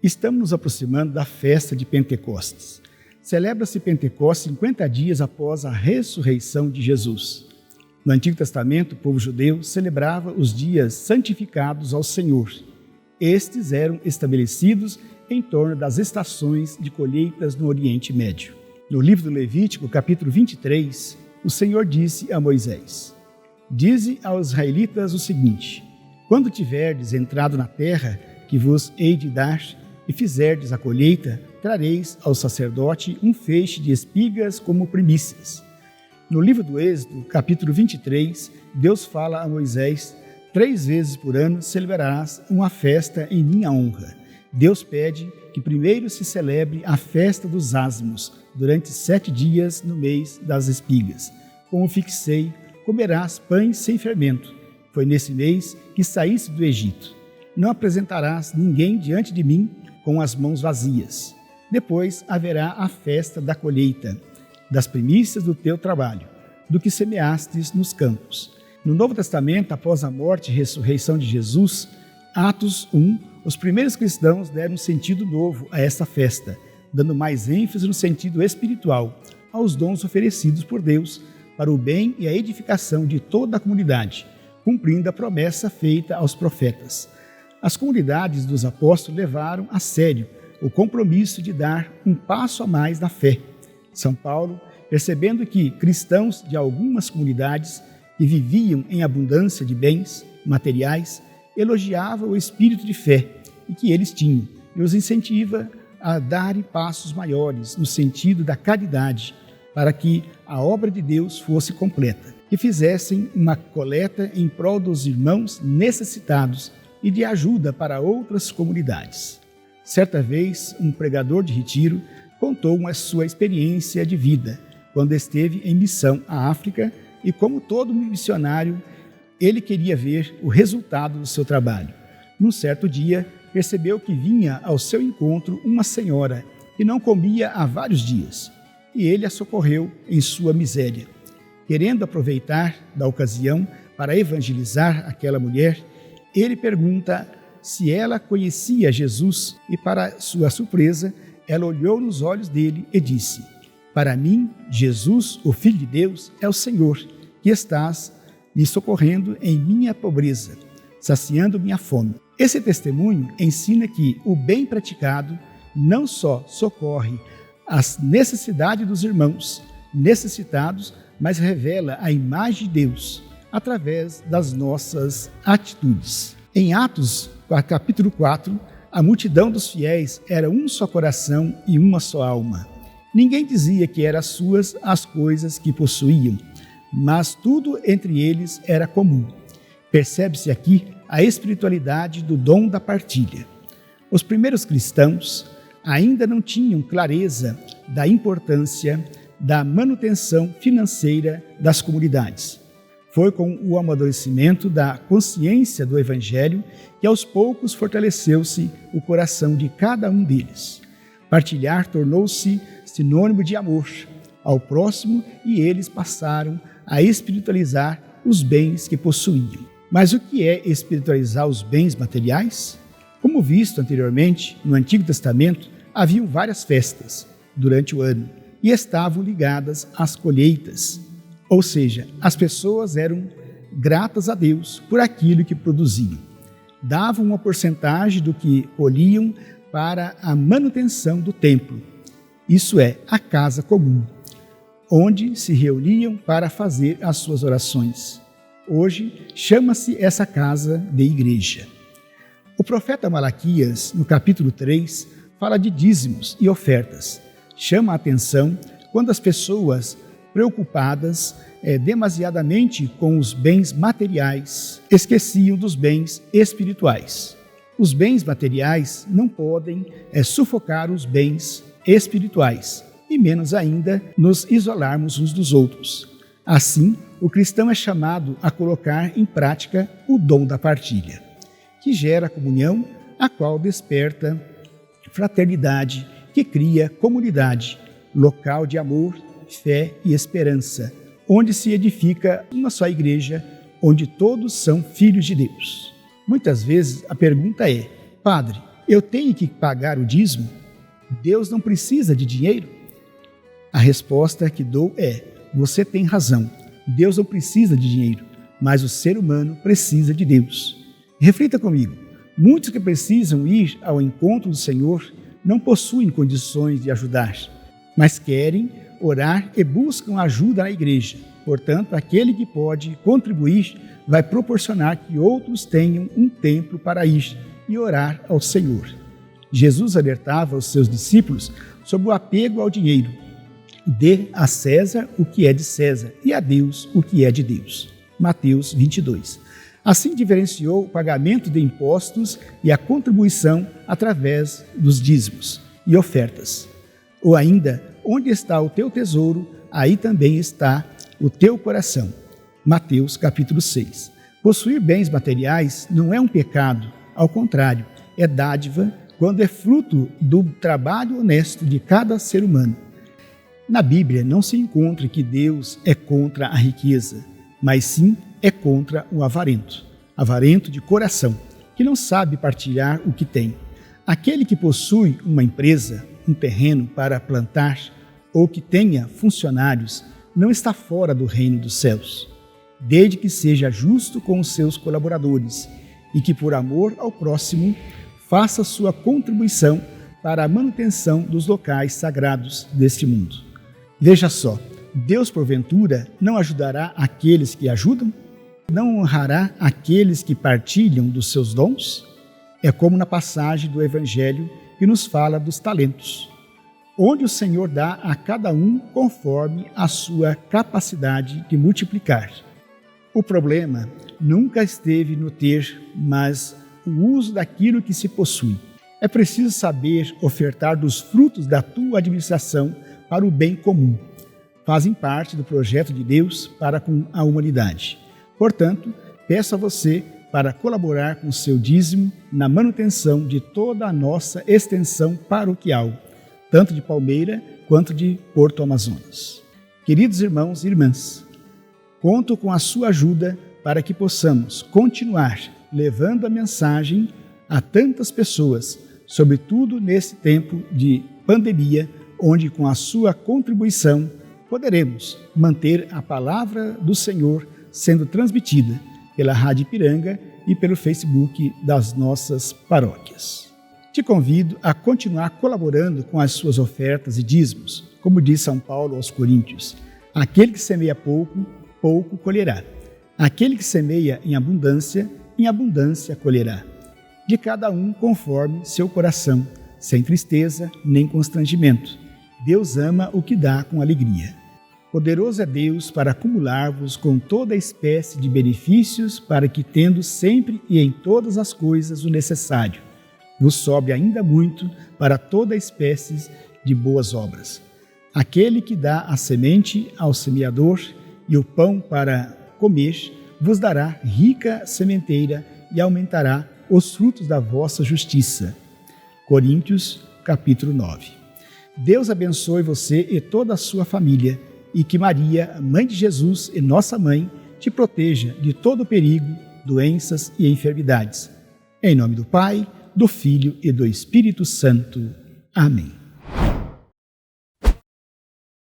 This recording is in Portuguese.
Estamos nos aproximando da festa de Pentecostes. Celebra-se Pentecostes 50 dias após a ressurreição de Jesus. No Antigo Testamento, o povo judeu celebrava os dias santificados ao Senhor. Estes eram estabelecidos em torno das estações de colheitas no Oriente Médio. No livro do Levítico, capítulo 23, o Senhor disse a Moisés: Dize aos israelitas o seguinte: Quando tiverdes entrado na terra que vos hei de dar, e fizerdes a colheita, trareis ao sacerdote um feixe de espigas como primícias. No livro do Êxodo, capítulo 23, Deus fala a Moisés: 3 vezes por ano celebrarás uma festa em minha honra. Deus pede que primeiro se celebre a festa dos ázimos, durante 7 dias no mês das espigas. Como fixei, comerás pães sem fermento. Foi nesse mês que saíste do Egito. Não apresentarás ninguém diante de mim com as mãos vazias. Depois haverá a festa da colheita, das primícias do teu trabalho, do que semeastes nos campos. No Novo Testamento, após a morte e ressurreição de Jesus, Atos 1, os primeiros cristãos deram um sentido novo a esta festa, dando mais ênfase no sentido espiritual, aos dons oferecidos por Deus para o bem e a edificação de toda a comunidade, cumprindo a promessa feita aos profetas. As comunidades dos apóstolos levaram a sério o compromisso de dar um passo a mais na fé. São Paulo, percebendo que cristãos de algumas comunidades que viviam em abundância de bens materiais, elogiava o espírito de fé e que eles tinham e os incentiva a darem passos maiores no sentido da caridade para que a obra de Deus fosse completa, que fizessem uma coleta em prol dos irmãos necessitados e de ajuda para outras comunidades. Certa vez, um pregador de retiro contou a sua experiência de vida quando esteve em missão à África e, como todo missionário, ele queria ver o resultado do seu trabalho. Num certo dia, percebeu que vinha ao seu encontro uma senhora que não comia há vários dias, e ele a socorreu em sua miséria. Querendo aproveitar da ocasião para evangelizar aquela mulher, ele pergunta se ela conhecia Jesus e, para sua surpresa, ela olhou nos olhos dele e disse: Para mim, Jesus, o Filho de Deus, é o Senhor, que estás me socorrendo em minha pobreza, saciando minha fome. Esse testemunho ensina que o bem praticado não só socorre as necessidades dos irmãos necessitados, mas revela a imagem de Deus através das nossas atitudes. Em Atos, capítulo 4, a multidão dos fiéis era um só coração e uma só alma. Ninguém dizia que eram suas as coisas que possuíam, mas tudo entre eles era comum. Percebe-se aqui a espiritualidade do dom da partilha. Os primeiros cristãos ainda não tinham clareza da importância da manutenção financeira das comunidades. Foi com o amadurecimento da consciência do Evangelho que aos poucos fortaleceu-se o coração de cada um deles. Partilhar tornou-se sinônimo de amor ao próximo e eles passaram a espiritualizar os bens que possuíam. Mas o que é espiritualizar os bens materiais? Como visto anteriormente, no Antigo Testamento haviam várias festas durante o ano e estavam ligadas às colheitas. Ou seja, as pessoas eram gratas a Deus por aquilo que produziam. Davam uma porcentagem do que colhiam para a manutenção do templo, isso é, a casa comum, onde se reuniam para fazer as suas orações. Hoje, chama-se essa casa de igreja. O profeta Malaquias, no capítulo 3, fala de dízimos e ofertas. Chama a atenção quando as pessoas preocupadas demasiadamente com os bens materiais esqueciam dos bens espirituais. Os bens materiais não podem sufocar os bens espirituais, e menos ainda nos isolarmos uns dos outros. Assim, o cristão é chamado a colocar em prática o dom da partilha, que gera comunhão, a qual desperta fraternidade, que cria comunidade, local de amor, fé e esperança, onde se edifica uma só igreja, onde todos são filhos de Deus. Muitas vezes a pergunta é: Padre, eu tenho que pagar o dízimo? Deus não precisa de dinheiro? A resposta que dou é: você tem razão. Deus não precisa de dinheiro, mas o ser humano precisa de Deus. Reflita comigo. Muitos que precisam ir ao encontro do Senhor não possuem condições de ajudar, mas querem orar e buscam ajuda na igreja. Portanto, aquele que pode contribuir vai proporcionar que outros tenham um templo para ir e orar ao Senhor. Jesus alertava os seus discípulos sobre o apego ao dinheiro. Dê a César o que é de César e a Deus o que é de Deus. Mateus 22. Assim diferenciou o pagamento de impostos e a contribuição através dos dízimos e ofertas. Ou ainda, onde está o teu tesouro, aí também está o teu coração. Mateus capítulo 6. Possuir bens materiais não é um pecado, ao contrário, é dádiva quando é fruto do trabalho honesto de cada ser humano. Na Bíblia não se encontra que Deus é contra a riqueza, mas sim é contra o avarento de coração, que não sabe partilhar o que tem. Aquele que possui uma empresa, um terreno para plantar, ou que tenha funcionários, não está fora do reino dos céus, desde que seja justo com os seus colaboradores e que, por amor ao próximo, faça sua contribuição para a manutenção dos locais sagrados deste mundo. Veja só, Deus, porventura, não ajudará aqueles que ajudam? Não honrará aqueles que partilham dos seus dons? É como na passagem do Evangelho que nos fala dos talentos, onde o Senhor dá a cada um conforme a sua capacidade de multiplicar. O problema nunca esteve no ter, mas o uso daquilo que se possui. É preciso saber ofertar dos frutos da tua administração para o bem comum. Fazem parte do projeto de Deus para com a humanidade. Portanto, peço a você para colaborar com o seu dízimo na manutenção de toda a nossa extensão paroquial, tanto de Palmeira quanto de Porto Amazonas. Queridos irmãos e irmãs, conto com a sua ajuda para que possamos continuar levando a mensagem a tantas pessoas, sobretudo nesse tempo de pandemia, onde com a sua contribuição poderemos manter a palavra do Senhor sendo transmitida pela Rádio Ipiranga e pelo Facebook das nossas paróquias. Te convido a continuar colaborando com as suas ofertas e dízimos, como diz São Paulo aos Coríntios: aquele que semeia pouco, pouco colherá. Aquele que semeia em abundância colherá. De cada um conforme seu coração, sem tristeza nem constrangimento. Deus ama o que dá com alegria. Poderoso é Deus para acumular-vos com toda espécie de benefícios, para que, tendo sempre e em todas as coisas o necessário, vos sobre ainda muito para toda espécie de boas obras. Aquele que dá a semente ao semeador e o pão para comer, vos dará rica sementeira e aumentará os frutos da vossa justiça. Coríntios, capítulo 9. Deus abençoe você e toda a sua família, e que Maria, Mãe de Jesus e nossa Mãe, te proteja de todo perigo, doenças e enfermidades. Em nome do Pai, do Filho e do Espírito Santo. Amém.